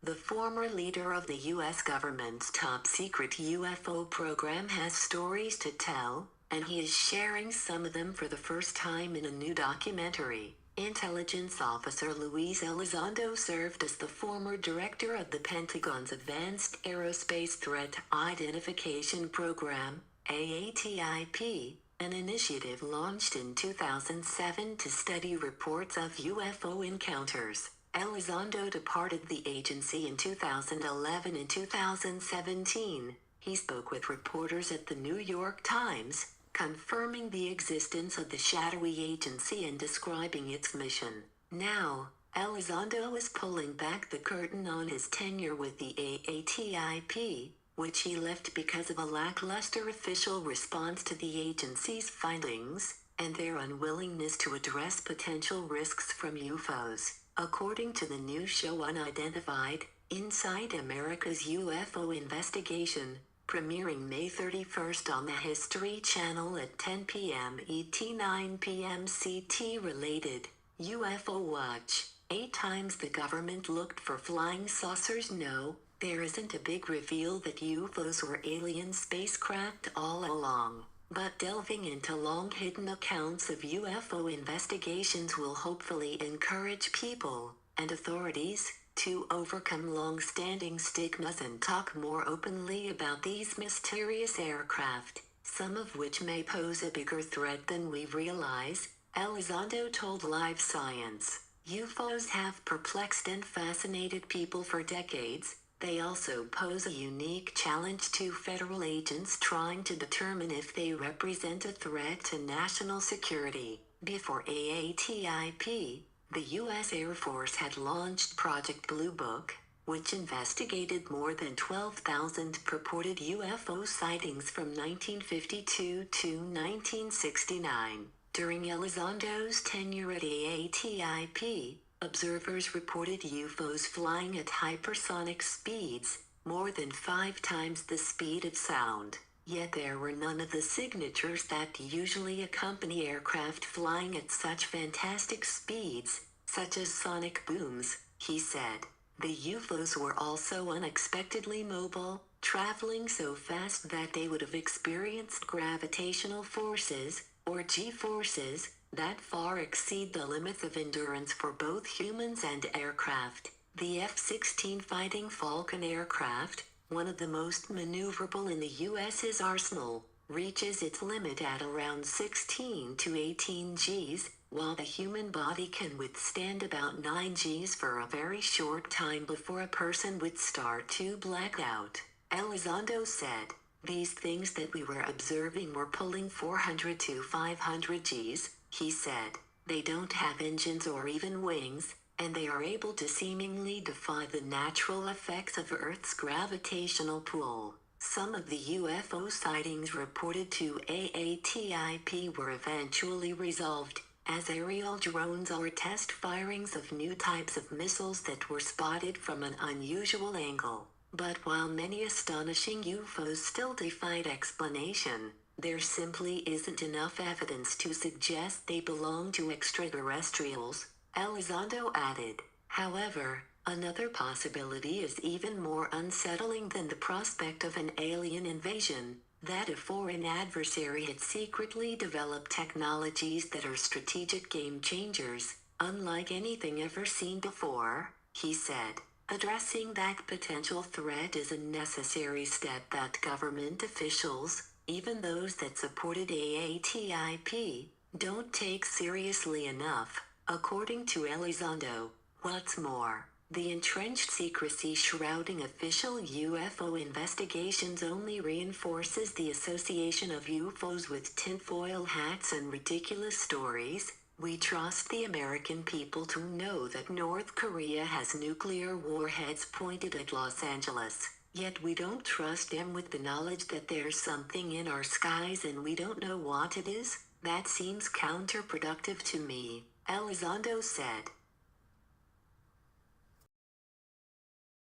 The former leader of the U.S. government's top-secret UFO program has stories to tell, and he is sharing some of them for the first time in a new documentary. Intelligence officer Luis Elizondo served as the former director of the Pentagon's Advanced Aerospace Threat Identification Program, AATIP, an initiative launched in 2007 to study reports of UFO encounters. Elizondo departed the agency in 2011 and 2017. He spoke with reporters at the New York Times, confirming the existence of the shadowy agency and describing its mission. Now, Elizondo is pulling back the curtain on his tenure with the AATIP, which he left because of a lackluster official response to the agency's findings, and their unwillingness to address potential risks from UFOs. According to the new show Unidentified, Inside America's UFO Investigation, premiering May 31st on the History Channel at 10 p.m. ET 9 p.m. CT related, UFO Watch, 8 times the government looked for flying saucers. No, there isn't a big reveal that UFOs were alien spacecraft all along. But delving into long-hidden accounts of UFO investigations will hopefully encourage people, and authorities, to overcome long-standing stigmas and talk more openly about these mysterious aircraft, some of which may pose a bigger threat than we realize, Elizondo told Live Science. UFOs have perplexed and fascinated people for decades. They also pose a unique challenge to federal agents trying to determine if they represent a threat to national security. Before AATIP, the U.S. Air Force had launched Project Blue Book, which investigated more than 12,000 purported UFO sightings from 1952 to 1969. During Elizondo's tenure at AATIP, observers reported UFOs flying at hypersonic speeds, more than 5 times the speed of sound. Yet there were none of the signatures that usually accompany aircraft flying at such fantastic speeds, such as sonic booms, he said. The UFOs were also unexpectedly mobile, traveling so fast that they would have experienced gravitational forces, or G-forces, that far exceed the limits of endurance for both humans and aircraft. The F-16 Fighting Falcon aircraft, one of the most maneuverable in the U.S.'s arsenal, reaches its limit at around 16 to 18 Gs, while the human body can withstand about 9 Gs for a very short time before a person would start to black out. Elizondo said, "These things that we were observing were pulling 400 to 500 Gs, he said. They don't have engines or even wings, and they are able to seemingly defy the natural effects of Earth's gravitational pull." Some of the UFO sightings reported to AATIP were eventually resolved, as aerial drones or test firings of new types of missiles that were spotted from an unusual angle. But while many astonishing UFOs still defied explanation, there simply isn't enough evidence to suggest they belong to extraterrestrials, Elizondo added. However, another possibility is even more unsettling than the prospect of an alien invasion, that a foreign adversary had secretly developed technologies that are strategic game changers, unlike anything ever seen before, he said. Addressing that potential threat is a necessary step that government officials, even those that supported AATIP, don't take seriously enough, according to Elizondo. What's more, the entrenched secrecy shrouding official UFO investigations only reinforces the association of UFOs with tinfoil hats and ridiculous stories. We trust the American people to know that North Korea has nuclear warheads pointed at Los Angeles, yet we don't trust them with the knowledge that there's something in our skies and we don't know what it is. That seems counterproductive to me, Elizondo said.